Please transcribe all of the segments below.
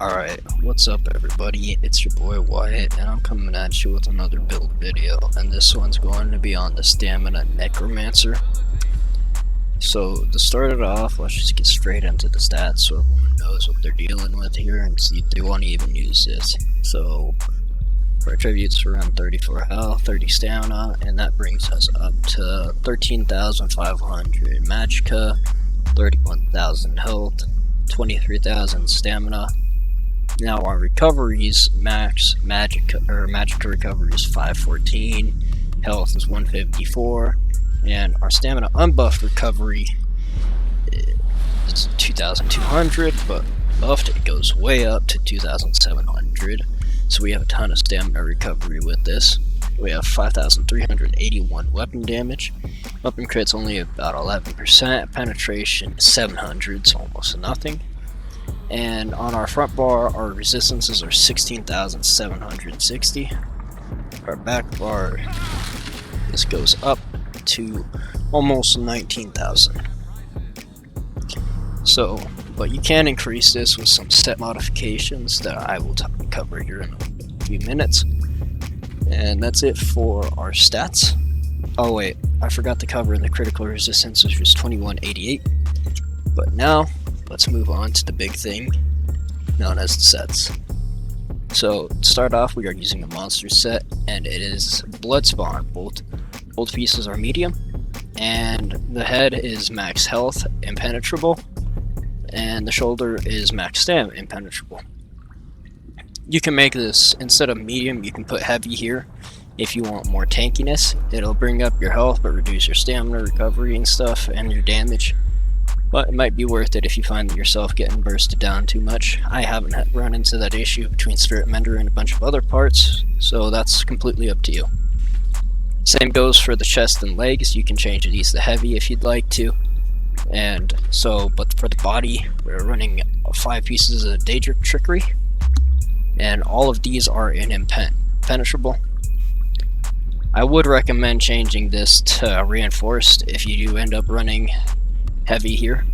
Alright, what's up everybody, it's your boy Wyatt, and I'm coming at you with another build video, and this one's going to be on the Stamina Necromancer. So, to start it off, let's just get straight into the stats so everyone knows what they're dealing with here and see if they want to even use this. So, our attributes are around 34 health, 30 stamina, and that brings us up to 13,500 magicka, 31,000 health, 23,000 stamina. Now our recoveries, max magicka recovery is 514, health is 154, and our stamina unbuffed recovery is 2,200, but buffed it goes way up to 2,700. So we have a ton of stamina recovery with this. We have 5,381 weapon damage. Weapon crit's only about 11%. Penetration 700, so almost nothing. And on our front bar, our resistances are 16,760. Our back bar, this goes up to almost 19,000. So, but you can increase this with some set modifications that I will cover here in a few minutes. And that's it for our stats. Oh wait, I forgot to cover the critical resistance, which was 2188. But now, let's move on to the big thing, known as the sets. So, to start off, we are using a monster set, and it is Blood Spawn. Both pieces are medium, and the head is max health, impenetrable, and the shoulder is max stam, impenetrable. You can make this, instead of medium, you can put heavy here if you want more tankiness. It'll bring up your health, but reduce your stamina recovery and stuff, and your damage. But it might be worth it if you find yourself getting bursted down too much. I haven't run into that issue between Spirit Mender and a bunch of other parts, so that's completely up to you. Same goes for the chest and legs. You can change these to heavy if you'd like to. And so, but for the body, we're running 5 pieces of Daedric Trickery, and all of these are in impenetrable. I would recommend changing this to reinforced if you do end up running heavy here.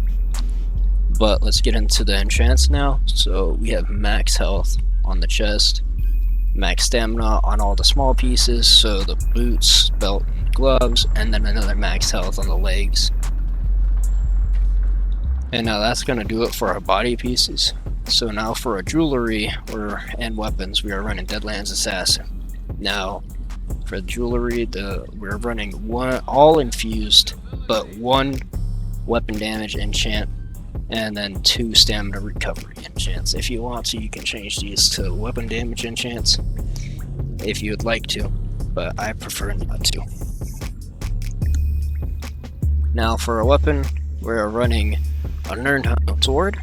But let's get into the enchants now. So we have max health on the chest, max stamina on all the small pieces, so the boots, belt, and gloves, and then another max health on the legs. And now that's going to do it for our body pieces. So now for our jewelry and weapons, we are running Deadlands Assassin. Now for the jewelry, we're running all infused, but 1 weapon damage enchant, and then 2 stamina recovery enchants. If you want to, you can change these to weapon damage enchants if you would like to, but I prefer not to. Now for a weapon, we're running a Nirnhoned sword.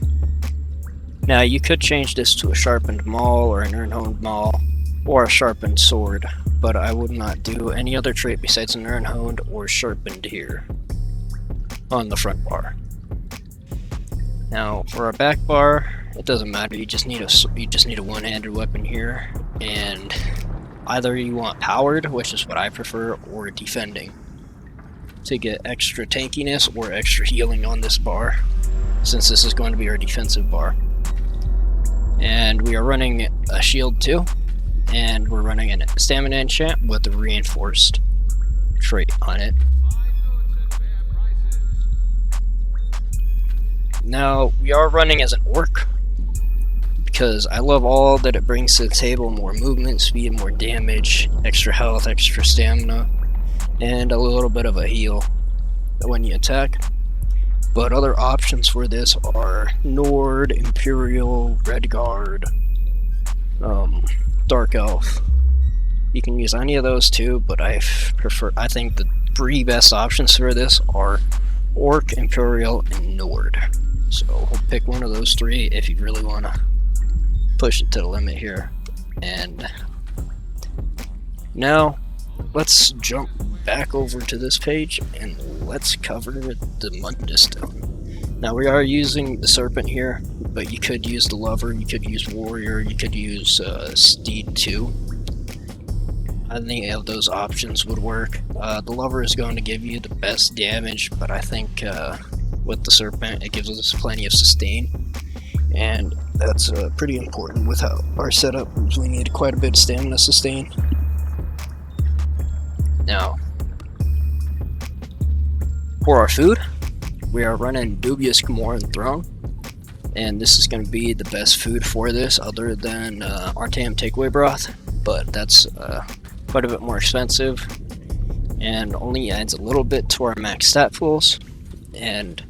Now you could change this to a sharpened maul or a Nirnhoned maul or a sharpened sword, but I would not do any other trait besides a Nirnhoned or sharpened here on the front bar. Now for our back bar, it doesn't matter. You just need a one-handed weapon here, and either you want powered, which is what I prefer, or defending to get extra tankiness or extra healing on this bar, since this is going to be our defensive bar. And we are running a shield too, and we're running a stamina enchant with a reinforced trait on it. Now we are running as an orc because I love all that it brings to the table: more movement speed, more damage, extra health, extra stamina, and a little bit of a heal when you attack. But other options for this are Nord, Imperial, Redguard, Dark Elf. You can use any of those too, but I think the 3 best options for this are Orc, Imperial, and Nord. So we'll pick one of those 3 if you really want to push it to the limit here. And now let's jump back over to this page and let's cover the mundus stone. Now we are using the serpent here, but you could use the lover, you could use warrior, you could use steed too. Any of those options would work. The lover is going to give you the best damage, but I think with the serpent it gives us plenty of sustain. and that's pretty important with how our setup. We need quite a bit of stamina sustain. Now, for our food, we are running Dubious Gamoran Throne, and this is going to be the best food for this, other than Artam Takeaway Broth, but that's quite a bit more expensive, and only adds a little bit to our max stat pools, and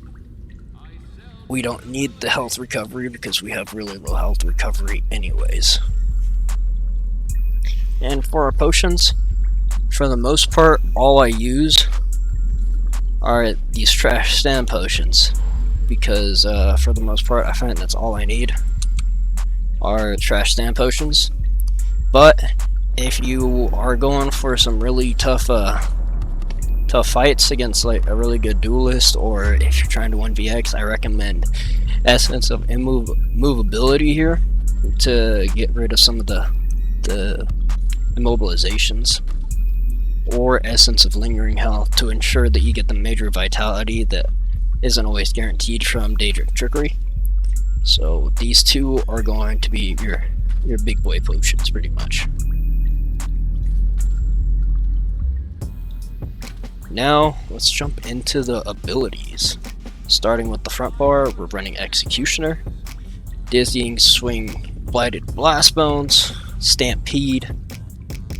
we don't need the health recovery because we have really low health recovery anyways. And for our potions, for the most part, all I use are these trash stand potions, because for the most part I find that's all I need are trash stand potions. But if you are going for some really tough fights against like a really good duelist, or if you're trying to 1vx, I recommend Essence of Immovability here to get rid of some of the immobilizations, or Essence of Lingering Health to ensure that you get the major vitality that isn't always guaranteed from Daedric Trickery. So these two are going to be your big boy potions pretty much. Now let's jump into the abilities. Starting with the front bar, we're running Executioner, Dizzying Swing, Blighted Blast Bones, Stampede,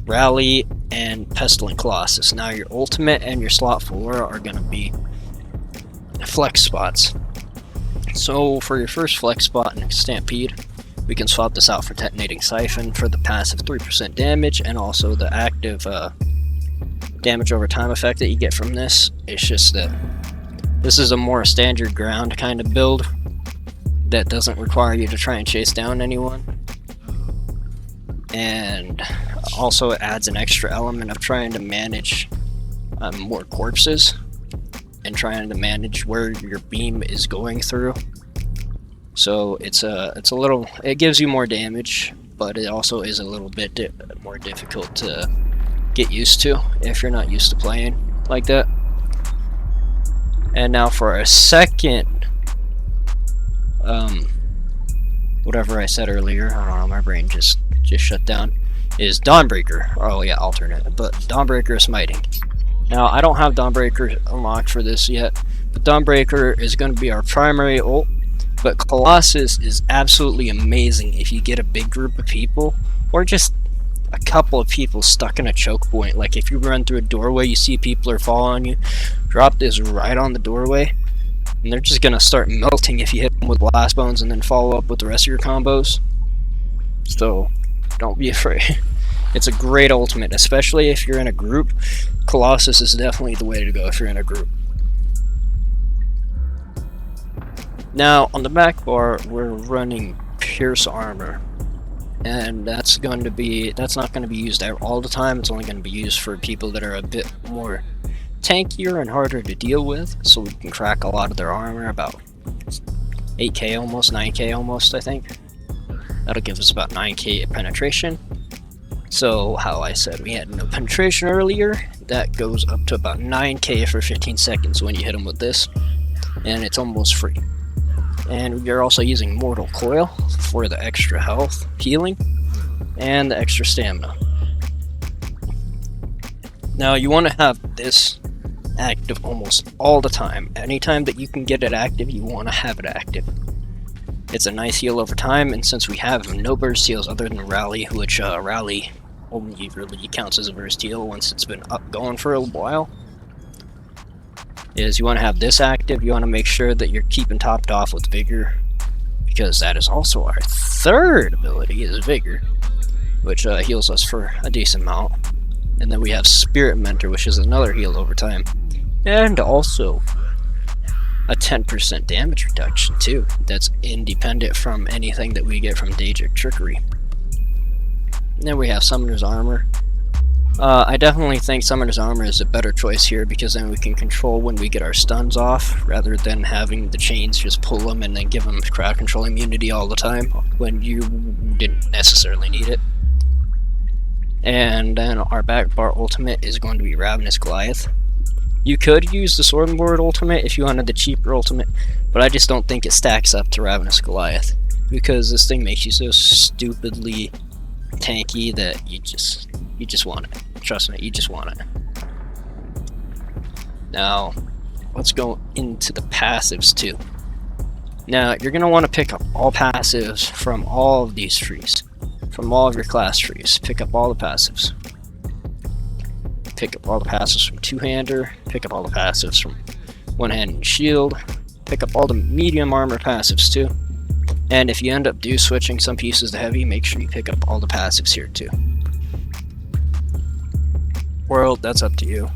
Rally, and Pestilent Colossus. Now your ultimate and your slot 4 are going to be flex spots. So for your first flex spot in Stampede, we can swap this out for Detonating Siphon for the passive 3% damage, and also the active damage over time effect that you get from this. It's just that this is a more standard ground kind of build that doesn't require you to try and chase down anyone, and also it adds an extra element of trying to manage more corpses and trying to manage where your beam is going through. So it's a little, it gives you more damage, but it also is a little bit more difficult to get used to if you're not used to playing like that. And now for our second whatever I said earlier, I don't know, my brain just shut down, is Dawnbreaker. Oh yeah, alternate, but Dawnbreaker Smiting. Now I don't have Dawnbreaker unlocked for this yet, but Dawnbreaker is going to be our primary ult, but Colossus is absolutely amazing if you get a big group of people, or just a couple of people stuck in a choke point. Like if you run through a doorway, you see people are following you, drop this right on the doorway, and they're just gonna start melting if you hit them with blast bones and then follow up with the rest of your combos. So don't be afraid. It's a great ultimate, especially if you're in a group. Colossus is definitely the way to go if you're in a group. Now on the back bar, we're running Pierce Armor, and that's not going to be used all the time. It's only going to be used for people that are a bit more tankier and harder to deal with, so we can crack a lot of their armor, about 8k almost, 9k almost, I think. That'll give us about 9k penetration. So how I said we had no penetration earlier, that goes up to about 9k for 15 seconds when you hit them with this, and it's almost free. And we are also using Mortal Coil for the extra health, healing, and the extra stamina. Now you want to have this active almost all the time. Anytime that you can get it active, you want to have it active. It's a nice heal over time, and since we have no burst heals other than Rally, which Rally only really counts as a burst heal once it's been going for a while, is you want to have this active. You want to make sure that you're keeping topped off with Vigor, because that is also our third ability, is Vigor, which heals us for a decent amount. And then we have Spirit Mentor, which is another heal over time, and also a 10% damage reduction too. That's independent from anything that we get from Daedric Trickery. And then we have Summoner's Armor. I definitely think Summoner's Armor is a better choice here, because then we can control when we get our stuns off, rather than having the chains just pull them and then give them crowd control immunity all the time when you didn't necessarily need it. And then our back bar ultimate is going to be Ravenous Goliath. You could use the Swordlord ultimate if you wanted the cheaper ultimate, but I just don't think it stacks up to Ravenous Goliath. because this thing makes you so stupidly tanky that you just want it. Trust me, you just want it. Now, let's go into the passives too. Now, you're going to want to pick up all passives from all of these trees. From all of your class trees. Pick up all the passives. Pick up all the passives from two-hander. Pick up all the passives from one-hand and shield. Pick up all the medium armor passives too. And if you end up switching some pieces to heavy, make sure you pick up all the passives here too. World, that's up to you.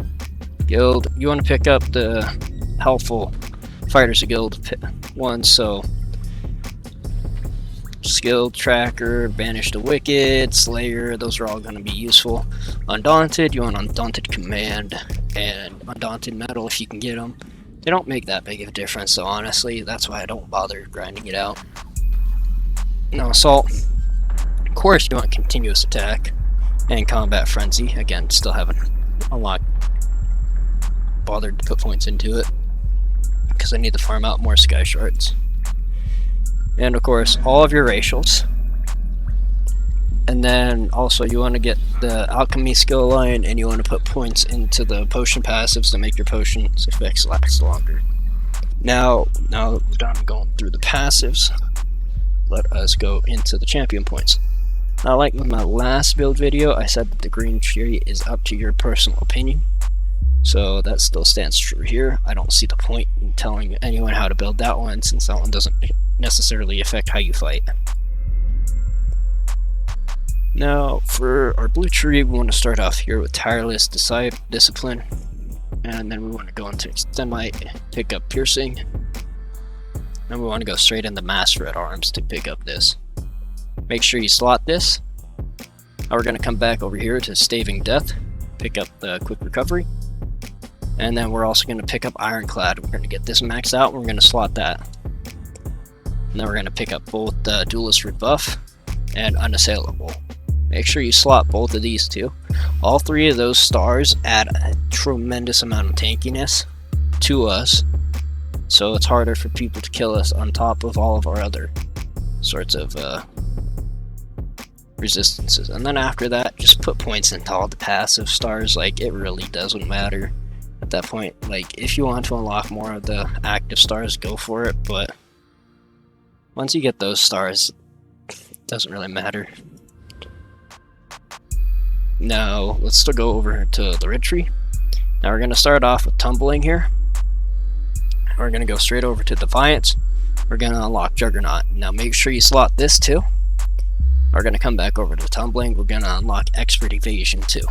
Guild, you want to pick up the helpful Fighters of Guild ones, so Skill Tracker, Banish the Wicked, Slayer, those are all going to be useful. Undaunted, you want Undaunted Command and Undaunted Metal if you can get them. They don't make that big of a difference, so honestly, that's why I don't bother grinding it out. Now, Assault, of course you want Continuous Attack and Combat Frenzy. Again, still haven't bothered to put points into it because I need to farm out more Sky Shards. And of course, all of your racials. And then also you want to get the Alchemy skill line, and you want to put points into the potion passives to make your potions effects last longer. Now that we're done going through the passives, let us go into the champion points. Now, like with my last build video, I said that the green tree is up to your personal opinion. So that still stands true here. I don't see the point in telling anyone how to build that one, since that one doesn't necessarily affect how you fight. Now, for our blue tree, we want to start off here with Tireless, Discipline, and then we want to go into Extendmite, pick up Piercing, and we want to go straight into Master at Arms to pick up this. Make sure you slot this. Now we're going to come back over here to Staving Death, pick up the Quick Recovery, and then we're also going to pick up Ironclad. We're going to get this maxed out, and we're going to slot that. And then we're going to pick up both the Duelist Rebuff and Unassailable. Make sure you slot both of these too. All three of those stars add a tremendous amount of tankiness to us, so it's harder for people to kill us on top of all of our other sorts of resistances. And then after that, just put points into all the passive stars. Like, it really doesn't matter at that point. Like, if you want to unlock more of the active stars, go for it, but once you get those stars, it doesn't really matter. Now, let's still go over to the red tree. Now we're going to start off with Tumbling here. We're going to go straight over to Defiance. We're going to unlock Juggernaut. Now make sure you slot this too. We're going to come back over to Tumbling. We're going to unlock Expert Evasion too.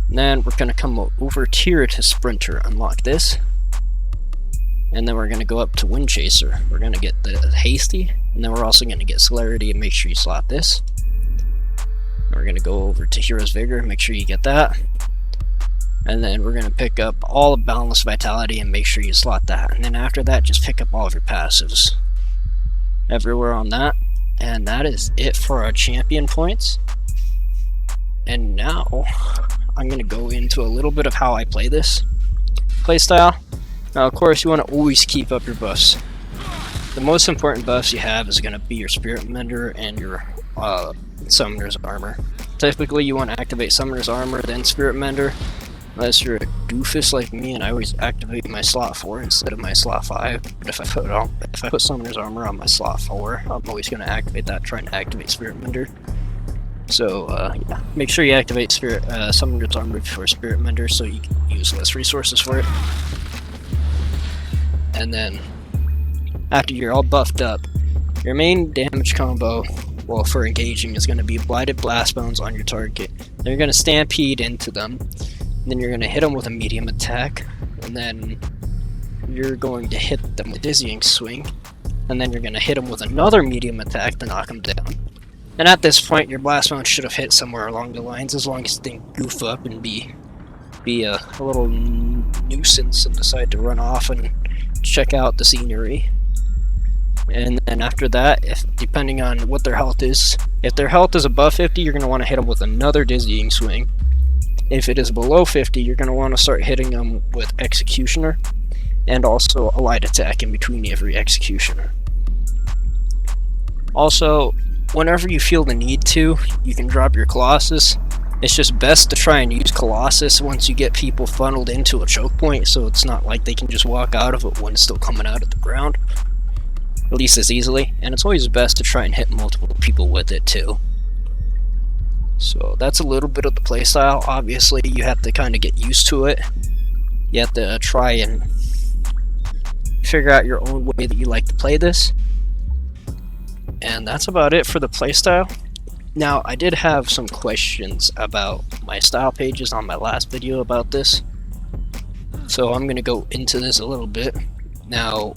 And then we're going to come over here to Sprinter, unlock this. And then we're going to go up to Wind Chaser. We're going to get the Hasty. And then we're also going to get Celerity, and make sure you slot this. We're going to go over to Hero's Vigor, make sure you get that. And then we're going to pick up all of Boundless Vitality, and make sure you slot that. And then after that, just pick up all of your passives everywhere on that. And that is it for our champion points. And now I'm going to go into a little bit of how I play this playstyle. Now, of course, you want to always keep up your buffs. The most important buffs you have is going to be your Spirit Mender and your Summoner's Armor. Typically, you want to activate Summoner's Armor, then Spirit Mender, unless you're a doofus like me, and I always activate my slot 4 instead of my slot 5. But if I put Summoner's Armor on my slot 4, I'm always going to activate that, trying to activate Spirit Mender. So yeah, make sure you activate Summoner's Armor before Spirit Mender, so you can use less resources for it. And then, after you're all buffed up, your main damage combo, well, for engaging, is going to be Blighted Blast Bones on your target. Then you're going to Stampede into them. Then you're going to hit them with a medium attack. And then you're going to hit them with Dizzying Swing. And then you're going to hit them with another medium attack to knock them down. And at this point, your Blast Bones should have hit somewhere along the lines, as long as they didn't goof up and be a little nuisance and decide to run off and check out the scenery. And then after that, depending on what their health is, if their health is above 50, you're going to want to hit them with another Dizzying Swing. If it is below 50, you're going to want to start hitting them with Executioner, and also a light attack in between every Executioner. Also, whenever you feel the need to, you can drop your Colossus. It's just best to try and use Colossus once you get people funneled into a choke point, so it's not like they can just walk out of it when it's still coming out of the ground. At least as easily. And it's always best to try and hit multiple people with it too. So that's a little bit of the playstyle. Obviously, you have to kind of get used to it. You have to try and figure out your own way that you like to play this. And that's about it for the playstyle. Now, I did have some questions about my style pages on my last video about this. So I'm going to go into this a little bit. Now,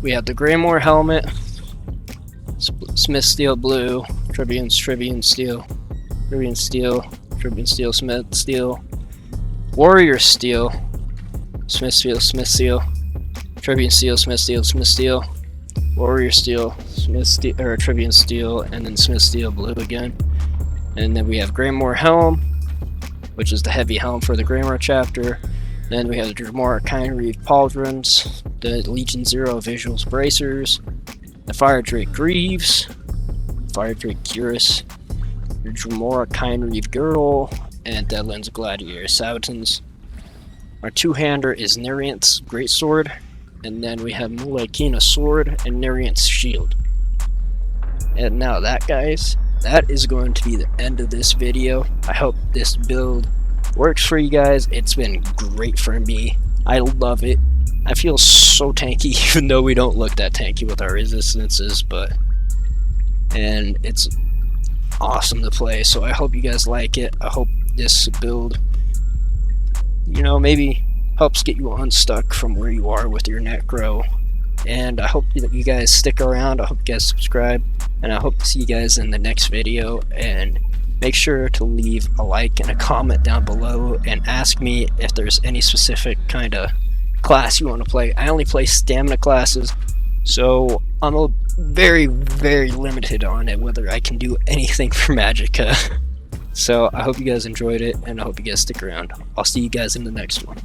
we have the Greymoor helmet, Smith Steel Blue, Tribune Steel, Tribune Steel, Smith Steel, Warrior Steel, Smith Steel, Tribune Steel, Smith Steel, Warrior Steel, Tribune Steel, and then Smith Steel Blue again. And then we have Greymoor Helm, which is the heavy helm for the Greymoor chapter. Then we have the Dremora Kindreave Pauldrons, the Legion Zero Visuals Bracers, the Fire Drake Greaves, Fire Drake Curus, the Dremora Kindreave Girdle, and Deadlands Gladiator Sabatons. Our two-hander is Neriant's Greatsword, and then we have Mulekina Sword and Neriant's Shield. And now that, guys, that is going to be the end of this video. I hope this build works for you guys. It's been great for me. I love it. I feel so tanky, even though we don't look that tanky with our resistances, and it's awesome to play. So I hope you guys like it. I hope this build, you know, maybe helps get you unstuck from where you are with your necro. And I hope that you guys stick around. I hope you guys subscribe, and I hope to see you guys in the next video. And make sure to leave a like and a comment down below and ask me if there's any specific kind of class you want to play. I only play stamina classes, so I'm very, very limited on it whether I can do anything for Magicka. So I hope you guys enjoyed it, and I hope you guys stick around. I'll see you guys in the next one.